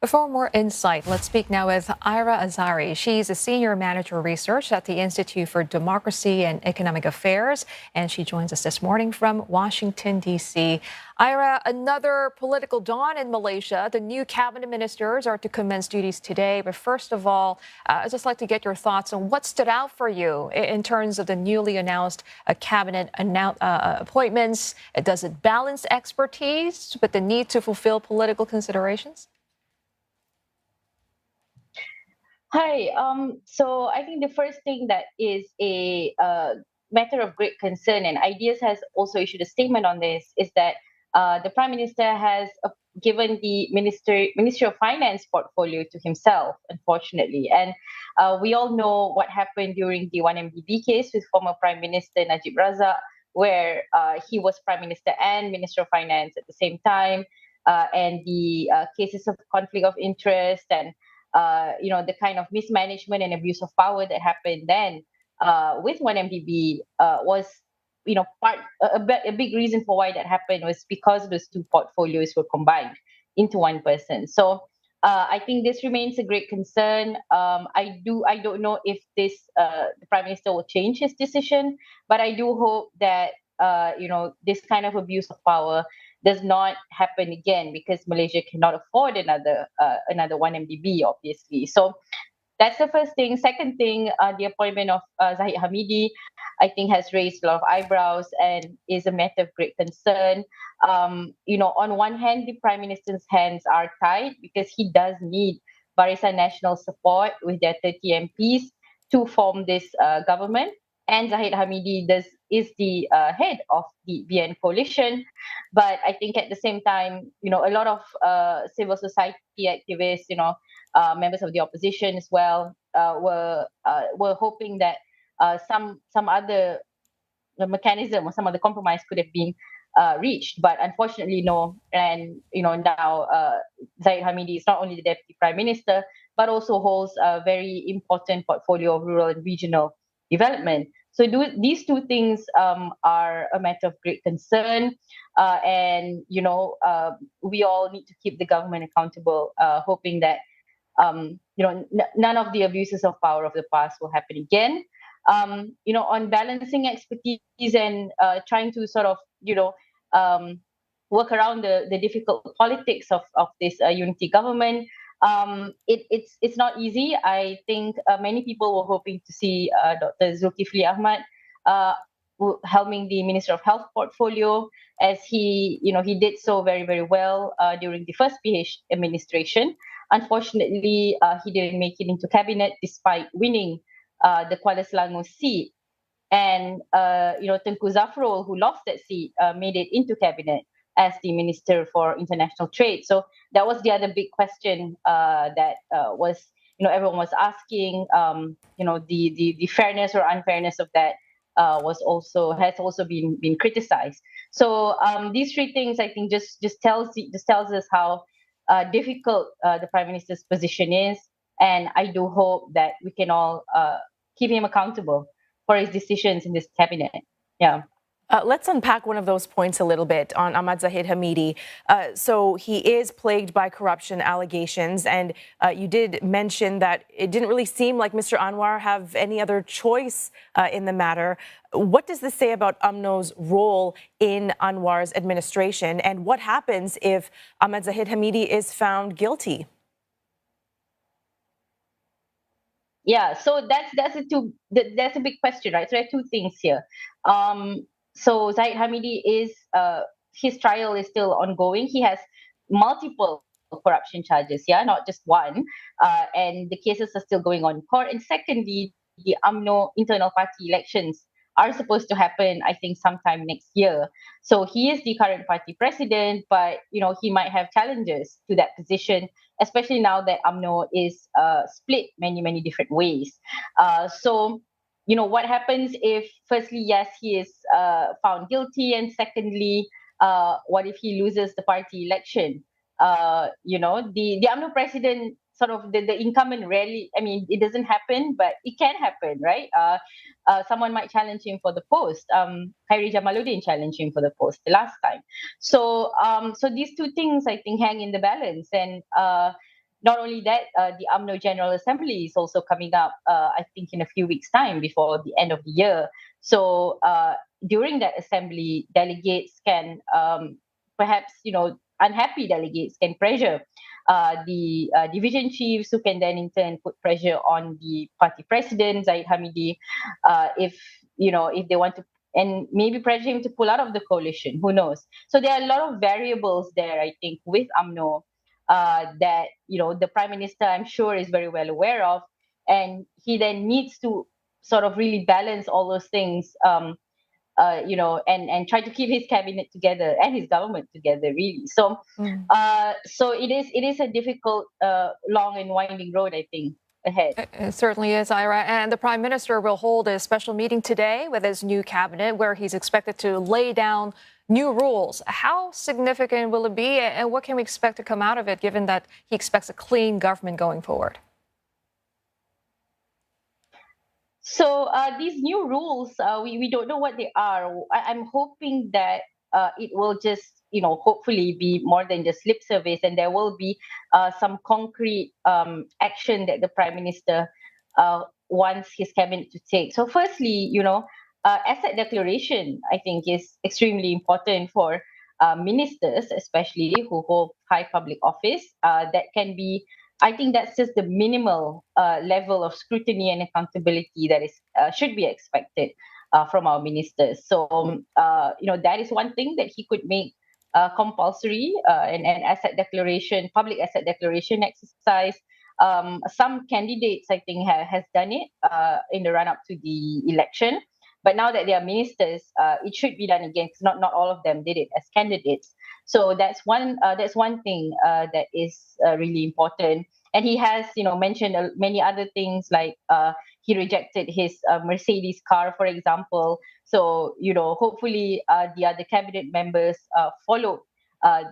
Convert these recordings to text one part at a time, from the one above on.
For more insight, let's speak now with Aira Azhari. She's a senior manager of research at the Institute for Democracy and Economic Affairs, and she joins us this morning from Washington, D.C. Aira, another political dawn in Malaysia. The new cabinet ministers are to commence duties today. But first of all, I'd just like to get your thoughts on what stood out for you in terms of the newly announced cabinet appointments. Does it balance expertise with the need to fulfill political considerations? Hi. So I think the first thing that is a matter of great concern, and Ideas has also issued a statement on this, is that the Prime Minister has given the Ministry of Finance portfolio to himself, unfortunately. And we all know what happened during the 1MDB case with former Prime Minister Najib Razak, where he was Prime Minister and Minister of Finance at the same time, and the cases of conflict of interest and the kind of mismanagement and abuse of power that happened then with 1MDB was, a big reason for why that happened was because those two portfolios were combined into one person. So I think this remains a great concern. I don't know if the Prime Minister will change his decision, but I do hope that this kind of abuse of power does not happen again, because Malaysia cannot afford another 1MDB, obviously. So that's the first thing. Second thing, the appointment of Zahid Hamidi, I think, has raised a lot of eyebrows and is a matter of great concern. On one hand, the Prime Minister's hands are tied because he does need Barisan Nasional support with their 30 MPs to form this government. And Zahid Hamidi is the head of the BN coalition. But I think at the same time, a lot of civil society activists, members of the opposition as well, were hoping that some other mechanism or some other compromise could have been reached, but unfortunately no. And now Zahid Hamidi is not only the deputy prime minister, but also holds a very important portfolio of rural and regional development. So these two things are a matter of great concern, and we all need to keep the government accountable, hoping that none of the abuses of power of the past will happen again. On balancing expertise and trying to sort of work around the difficult politics of this unity government. It's not easy. I think many people were hoping to see Dr. Zulkifli Ahmad helming the Minister of Health portfolio, as he did so very, very well during the first PH administration. Unfortunately, he didn't make it into cabinet despite winning the Kuala Selangor seat. And Tengku Zafrul, who lost that seat, made it into cabinet as the Minister for International Trade. So that was the other big question that was everyone was asking. The fairness or unfairness of that has also been criticized. So these three things, I think, just tells us how difficult the Prime Minister's position is, and I do hope that we can all keep him accountable for his decisions in this cabinet. Yeah. Let's unpack one of those points a little bit on Ahmad Zahid Hamidi. So he is plagued by corruption allegations, and you did mention that it didn't really seem like Mr Anwar have any other choice in the matter. What does this say about UMNO's role in Anwar's administration, and what happens if Ahmad Zahid Hamidi is found guilty? Yeah, so that's a big question, right? So there are two things here. So Zahid Hamidi his trial is still ongoing. He has multiple corruption charges, not just one, and the cases are still going on in court. And secondly, the UMNO internal party elections are supposed to happen, I think, sometime next year. So he is the current party president, but he might have challenges to that position, especially now that UMNO is split many different ways. So what happens if, firstly, yes, he is found guilty, and secondly, what if he loses the party election? The UMNO president, sort of the incumbent, rarely, I mean, it doesn't happen, but it can happen, right? Someone might challenge him for the post. Khairi Jamaluddin challenged him for the post the last time. So these two things, I think, hang in the balance, and not only that, the UMNO General Assembly is also coming up, I think, in a few weeks' time before the end of the year. So during that assembly, delegates can perhaps, unhappy delegates can pressure the division chiefs, who can then in turn put pressure on the party president, Zahid Hamidi, if they want to, and maybe pressure him to pull out of the coalition. Who knows? So there are a lot of variables there, I think, with UMNO that the prime minister, I'm sure, is very well aware of, and he then needs to sort of really balance all those things, and try to keep his cabinet together and his government together, really. So, so it is a difficult, long and winding road, I think, ahead. It certainly is, Ira. And the Prime Minister will hold a special meeting today with his new cabinet, where he's expected to lay down new rules. How significant will it be, and what can we expect to come out of it, given that he expects a clean government going forward? So these new rules, we don't know what they are. I'm hoping that it will just, hopefully be more than just lip service, and there will be some concrete action that the Prime Minister wants his cabinet to take. So firstly, asset declaration, I think, is extremely important for ministers, especially who hold high public office. That can be, I think that's just the minimal level of scrutiny and accountability that is should be expected from our ministers. So, that is one thing that he could make compulsory, and asset declaration, public asset declaration exercise. Some candidates, I think, has done it in the run up to the election. But now that they are ministers, it should be done again, because not all of them did it as candidates. So that's one thing that is really important. And he has, mentioned many other things, like he rejected his Mercedes car, for example. So, hopefully the other cabinet members follow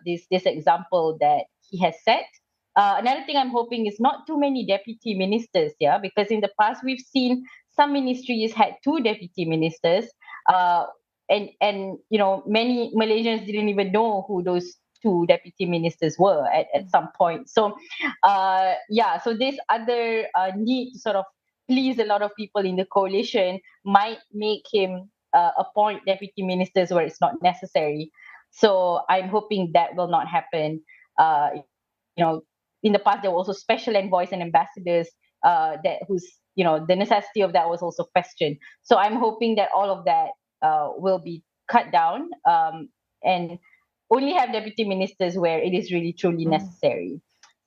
this example that he has set. Another thing I'm hoping is not too many deputy ministers, yeah, because in the past we've seen some ministries had two deputy ministers, and many Malaysians didn't even know who those two deputy ministers were at some point. So so this other need to sort of please a lot of people in the coalition might make him appoint deputy ministers where it's not necessary. So I'm hoping that will not happen. In the past there were also special envoys and ambassadors that whose the necessity of that was also questioned. So I'm hoping that all of that will be cut down, and only have deputy ministers where it is really truly necessary.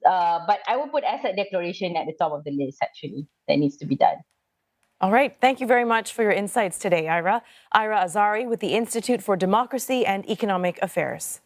But I will put asset declaration at the top of the list, actually, that needs to be done. All right. Thank you very much for your insights today, Ira. Aira Azhari with the Institute for Democracy and Economic Affairs.